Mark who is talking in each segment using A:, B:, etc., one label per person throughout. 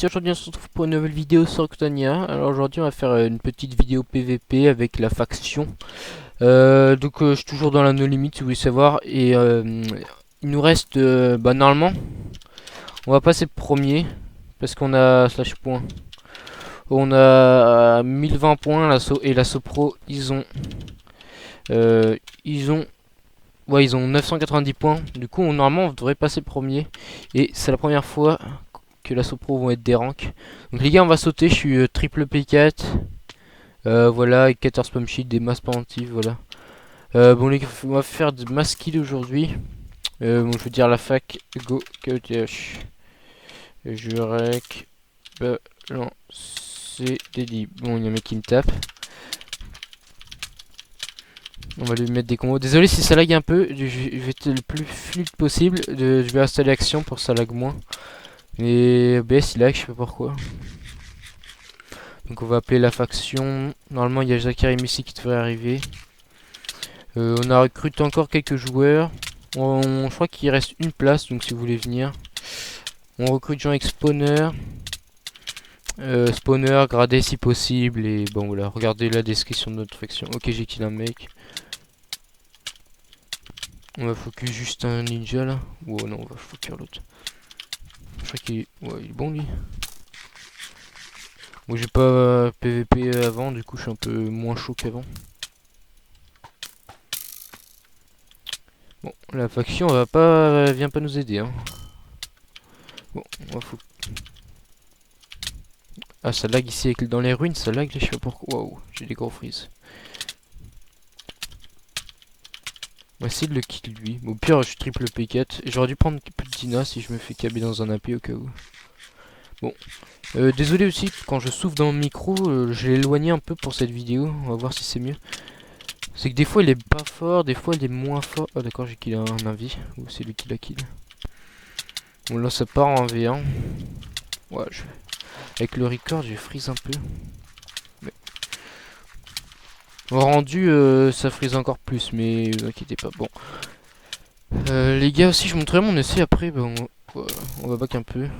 A: Aujourd'hui on se retrouve pour une nouvelle vidéo sur Octania. Alors aujourd'hui on va faire une petite vidéo PVP avec la faction. Je suis toujours dans la no limit si vous voulez savoir. Et il nous reste normalement on va passer premier parce qu'on a slash point. On a 1020 points et l'assaut pro ils ont ouais, ils ont 990 points. Du coup normalement on devrait passer premier. Et c'est la première fois que l'assaut pro vont être des ranks. Donc les gars on va sauter, je suis triple P4. Voilà, avec 14 spam shield, des masses penantives, voilà. Bon les gars, on va faire de mass kill aujourd'hui. Bon je veux dire la fac, go, KOTH. Je rec, balancer, délit. Bon il y a un mec qui me tape. On va lui mettre des combos. Désolé si ça lag un peu, je vais être le plus fluide possible. Je vais installer action pour que ça lag moins. Mais OBS il lag, je sais pas pourquoi. Donc on va appeler la faction. Normalement il y a Zakarim ici qui devrait arriver. On a recruté encore quelques joueurs. Je crois qu'il reste une place, donc si vous voulez venir. On recrute gens avec spawner. Spawner, gradé si possible. Et bon voilà, regardez la description de notre faction. Ok, j'ai kill un mec. On va focus juste un ninja là. Oh non, on va focus l'autre. Je crois qu'il ouais, il est bon lui. Moi j'ai pas PVP avant, du coup je suis un peu moins chaud qu'avant. Bon, la faction vient pas nous aider hein. Bon, on va focus. Ah ça lag ici dans les ruines, ça lag, je sais pas pourquoi. Waouh, j'ai des gros freeze. On va essayer de le kill lui. Au pire je suis triple P4. J'aurais dû prendre un peu de Dina si je me fais caber dans un AP au cas où. Bon. Désolé aussi quand je souffle dans mon micro, je l'ai éloigné un peu pour cette vidéo. On va voir si c'est mieux. C'est que des fois il est pas fort, des fois il est moins fort. Ah d'accord, j'ai kill un invi. Ou c'est lui qui l'a kill. Bon là ça part en V1. Ouais, avec le record je freeze un peu. Mais au rendu ça freeze encore plus, mais vous inquiétez pas. Bon. Les gars aussi je montrerai mon essai après. Bon, on va back un peu. Ouais.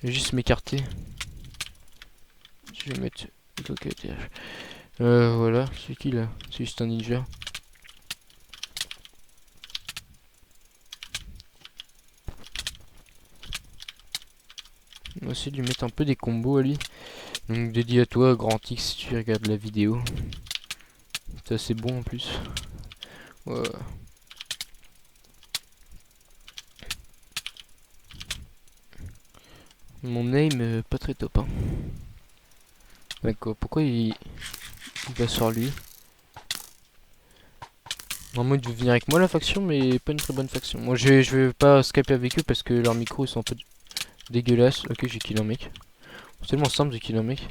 A: Je vais juste m'écarter. Je vais mettre voilà, c'est qui là? C'est juste un ninja. On va essayer de lui mettre un peu des combos à lui. Donc dédié à toi, Grand X, si tu regardes la vidéo. C'est assez bon en plus. Ouais. Mon aim pas très top hein. D'accord, pourquoi il va sur lui? Normalement il veut venir avec moi la faction, mais pas une très bonne faction. Moi je vais pas skyper avec eux parce que leurs micros ils sont un peu dégueulasses. Ok, j'ai kill un mec. C'est tellement simple de kill un mec.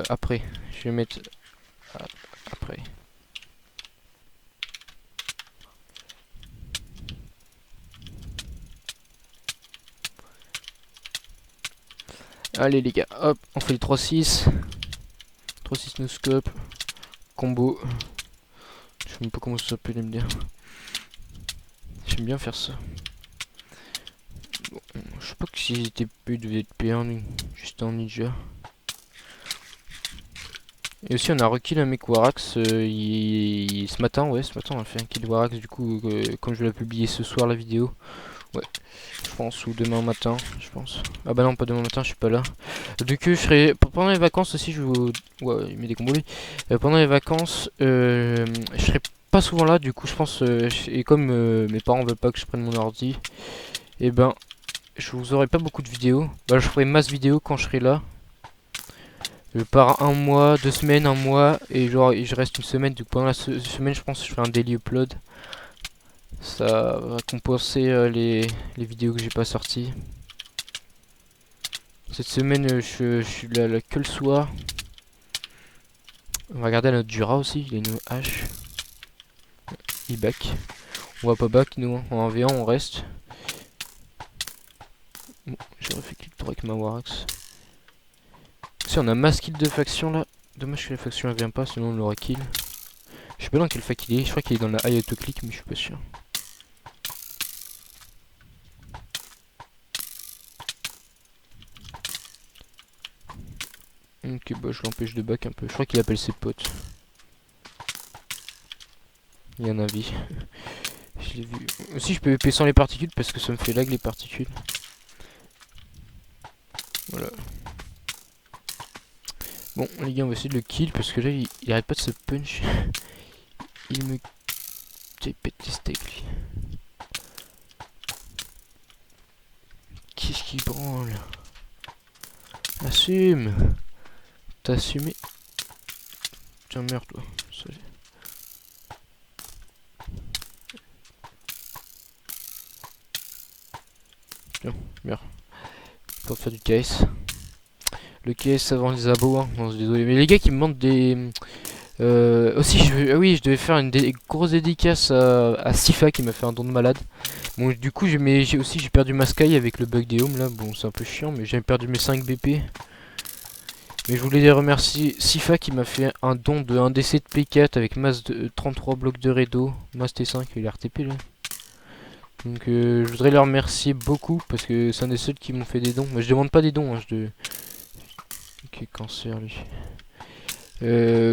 A: Après, je vais mettre après. Allez les gars, hop, on fait les 3-6. 3-6 no scope. Combo. Je sais même pas comment ça s'appelle me dire. J'aime bien faire ça. Bon, je sais pas que si j'étais plus de P1, juste en ninja. Et aussi on a rekill un mec Warax ce matin, ouais ce matin on a fait un kill Warax du coup comme je l'ai publié ce soir la vidéo. Ouais, je pense, ou demain matin, je pense. Ah bah non, pas demain matin, je suis pas là. Du coup, je serai pendant les vacances aussi, je vous... Ouais, il met des combos lui. Pendant les vacances, je serai pas souvent là, du coup, je pense... et comme mes parents veulent pas que je prenne mon ordi, et ben, je vous aurai pas beaucoup de vidéos. Bah, je ferai masse vidéos quand je serai là. Je pars un mois, 2 semaines, un mois, et genre, je reste une semaine. Du coup, pendant la semaine, je pense que je ferai un daily upload. Ça va compenser les vidéos que j'ai pas sorties. Cette semaine, je suis là que le soir. On va regarder notre Dura aussi, il est une hache. Il back. On va pas back nous, hein. En V1 on reste. Bon, j'ai refait clic droit avec ma Warax. Si on a mass kill de faction là. Dommage que la faction elle vient pas, sinon on l'aura kill. Je sais pas dans quelle fac il est, je crois qu'il est dans la high auto-click mais je suis pas sûr. Ok, bah je l'empêche de back un peu. Je crois qu'il appelle ses potes. Il y en a vie. Je l'ai vu. Aussi, je peux épais sans les particules parce que ça me fait lag les particules. Voilà. Bon, les gars, on va essayer de le kill parce que là, il arrête pas de se punch. Il me pète les steaks, lui. Qu'est-ce qu'il branle? Assume! T'as assumé? Tiens, meurs, toi. Salut. Tiens, meurs. Pour faire du KS. Le KS avant les abos, hein. Non, désolé. Mais les gars qui me demandent des. Aussi, ah oui, je devais faire une grosse dédicace à Sifa qui m'a fait un don de malade. Bon, du coup, j'ai perdu ma Sky avec le bug des homes là. Bon, c'est un peu chiant, mais j'ai perdu mes 5 BP. Mais je voulais les remercier Sifa qui m'a fait un don de 1 DC de P4 avec masse de 33 blocs de Redo, masse T5, il est RTP là. Donc je voudrais les remercier beaucoup parce que c'est un des seuls qui m'ont fait des dons. Mais je demande pas des dons, hein, Ok, cancer lui.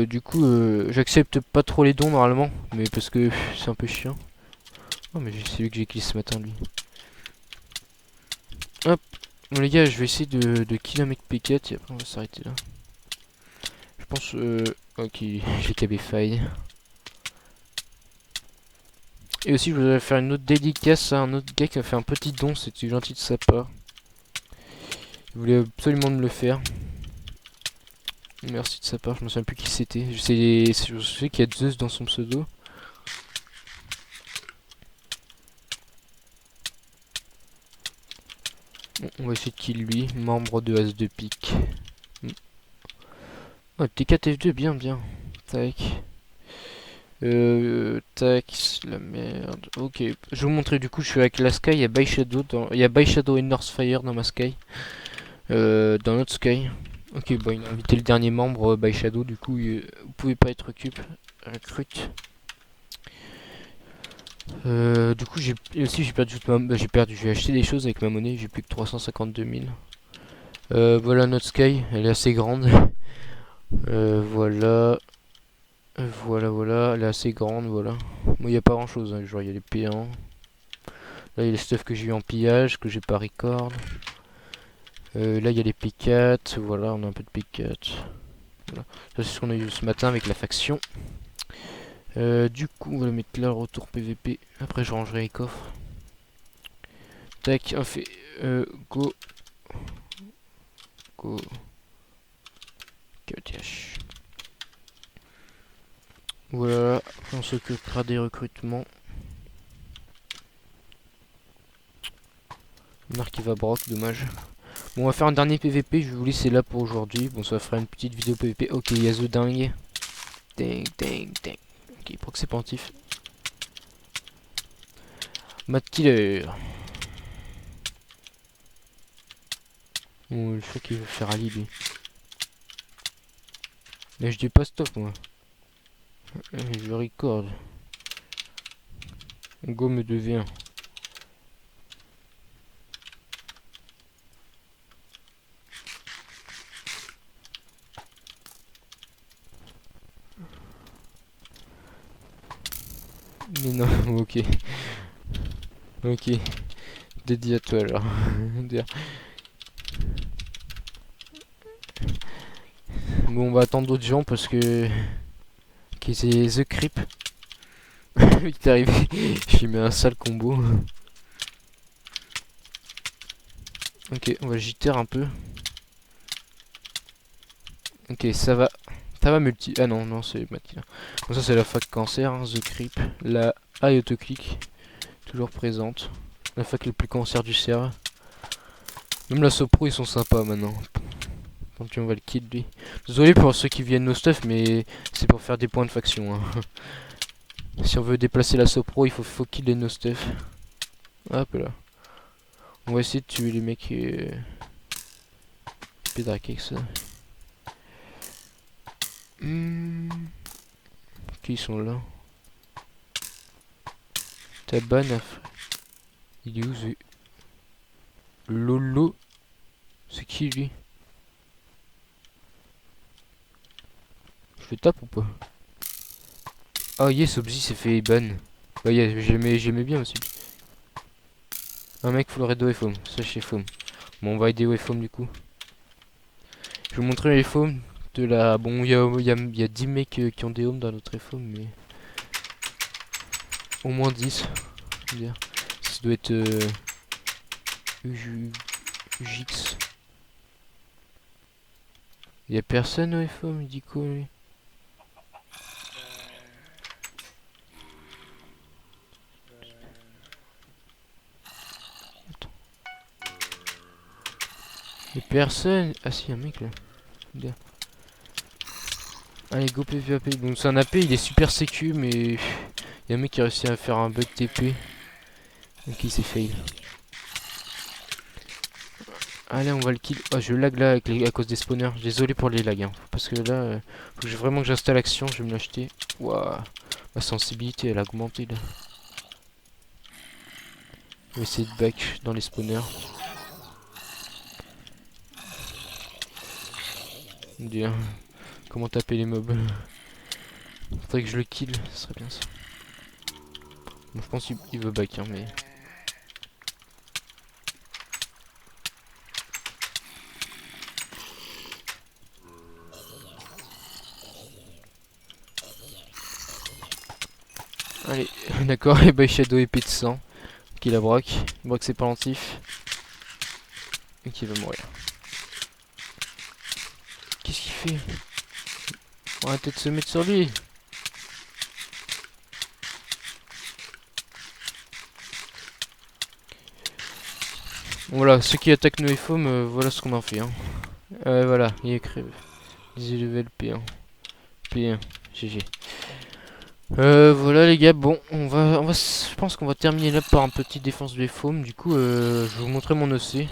A: Du coup, j'accepte pas trop les dons normalement, mais parce que c'est un peu chiant. Oh, mais c'est lui que j'ai kill ce matin, lui. Hop. Bon, les gars, je vais essayer de kill un mec P4 et après on va s'arrêter là. Je pense. Ok, j'ai KB faille. Et aussi, je voudrais faire une autre dédicace à un autre gars qui a fait un petit don, c'était gentil de sa part. Il voulait absolument me le faire. Merci de sa part, je me souviens plus qui c'était. Je sais qu'il y a Zeus dans son pseudo. Bon, on va essayer de kill lui, membre de As de pique. Oh, T4F2, bien, bien. Tac. Tac, la merde. Ok, je vais vous montrer du coup, je suis avec la Sky, il y a By Shadow, il y a By Shadow et Northfire dans ma Sky. Dans notre Sky. Ok, bon, il a invité le dernier membre By Shadow, du coup, vous pouvez pas être recrute. Du coup, j'ai perdu toute ma, j'ai acheté des choses avec ma monnaie, j'ai plus que 352 000. Voilà notre Sky, elle est assez grande. Voilà. Voilà, elle est assez grande, voilà. Bon, il n'y a pas grand chose, hein. Genre il y a les P1. Là il y a les stuff que j'ai eu en pillage, que j'ai pas record. Là il y a les P4, voilà, on a un peu de P4. Voilà. Ça c'est ce qu'on a eu ce matin avec la faction. Du coup on va le mettre là, retour PVP. Après je rangerai les coffres. Tac, on fait go. Go. KTH. Voilà, on s'occupera des recrutements. Marc qui va broc, dommage. Bon, on va faire un dernier PVP, je vais vous laisser là pour aujourd'hui. Bon, ça fera une petite vidéo PVP. Ok, il y a The Dingue. Ding, ding, ding. Ok, proxy pentif. Matt Killer. Bon, je crois qu'il veut faire Ali, lui. Mais je dis pas stop, moi. Je record. Go me devient. Mais non, ok. Ok. Dédié à toi alors. Bon, on va attendre d'autres gens parce que. Ok, c'est The Creep. Il est arrivé. J'ai mis un sale combo. Ok, on va jitter un peu. Ok, ça va. Ça va multi. Ah non, non, c'est Mathilda. Donc ça, c'est la fac cancer, hein, The Creep. La AI autoclick. Toujours présente. La fac le plus cancer du serve. Même la Sopro, ils sont sympas maintenant. Donc on va le kill lui. Désolé pour ceux qui viennent nos stuff, mais c'est pour faire des points de faction. Hein. Si on veut déplacer la Sopro, il faut killer nos stuff. Hop là. On va essayer de tuer les mecs pédraqués avec ça. Qui sont là? Taban. Il est où ce Lolo? C'est qui lui? Je le tape ou pas? Oh yes, Obzi s'est fait ban. Bah yeah, j'aimais bien aussi. Un mec full red Wayfoam, ça chez Foam. Bon, on va aider Wayfoam du coup. Je vais vous montrer les foams de la... Bon, il y a 10 mecs qui ont des homes dans notre foam, mais... Au moins 10. Je veux dire. Ça doit être... Ujix. Il y a personne au foam, il dit quoi lui? Attends. Il y a personne. Ah si, y a un mec là. Bien. Allez, go PvP. Donc c'est un AP, il est super sécu, mais il y a un mec qui a réussi à faire un bug TP. Donc il s'est fail. Allez, on va le kill. Oh, je lag là à cause des spawners. Désolé pour les lags. Hein. Parce que là, faut que vraiment que j'installe l'action. Je vais me l'acheter. Waouh. Ma sensibilité, elle a augmenté là. On va essayer de back dans les spawners. Dire comment taper les mobs. Faudrait que je le kill, ce serait bien ça. Bon, je pense qu'il veut back, hein, mais... Allez, d'accord, et bah Shadow épée de sang. Qui la broque. Il broque ses pendentifs. Et qui va mourir. Qu'est-ce qu'il fait? On va arrêter de se mettre sur lui. Voilà, ceux qui attaquent nos foam, voilà ce qu'on en fait. Hein. Voilà, il est crève. 10 level P1. P1, GG. Voilà les gars, bon, je pense qu'on va terminer là par un petit défense des foam. Du coup, je vais vous montrer mon EC.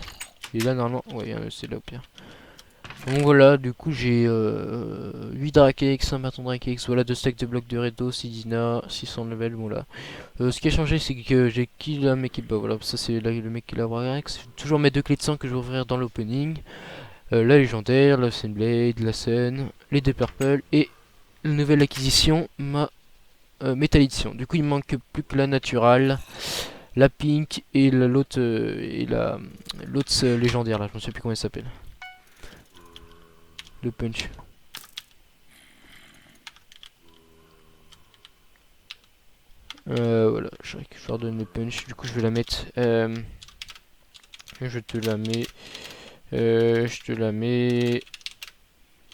A: Et là, normalement, ouais, il y a un EC là au pire. Donc voilà, du coup, j'ai 8 Drakex, un bâton Drakex, voilà, 2 stacks de blocs de Redo, 6 Dina, 600 level, voilà. Ce qui a changé, c'est que j'ai kill un mec, bah voilà, ça c'est le mec qui l'a Drakex. Toujours mes 2 clés de sang que je vais ouvrir dans l'opening. La légendaire, la Blade, la Sun, les 2 purple et la nouvelle acquisition, ma Metal Edition. Du coup, il manque plus que la naturale, la pink et l'autre légendaire là, je ne sais plus comment elle s'appelle. Le punch. Voilà, je leur donne le punch. Du coup, je vais la mettre. Je te la mets. Je te la mets.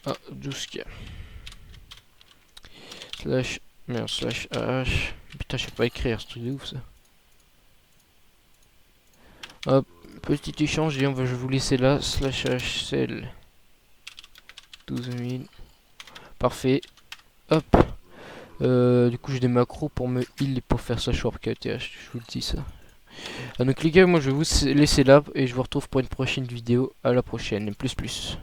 A: Ah, 12K. Slash. Merde, slash H. Putain, je sais pas écrire, ce truc de ouf ça. Hop, petit échange et je vais vous laisser là. Slash H cell. 12 000. Parfait. Hop. Du coup, j'ai des macros pour me heal et pour faire ça warp KTH. Je vous le dis ça. Donc les gars, moi je vais vous laisser là et je vous retrouve pour une prochaine vidéo. À la prochaine. Plus.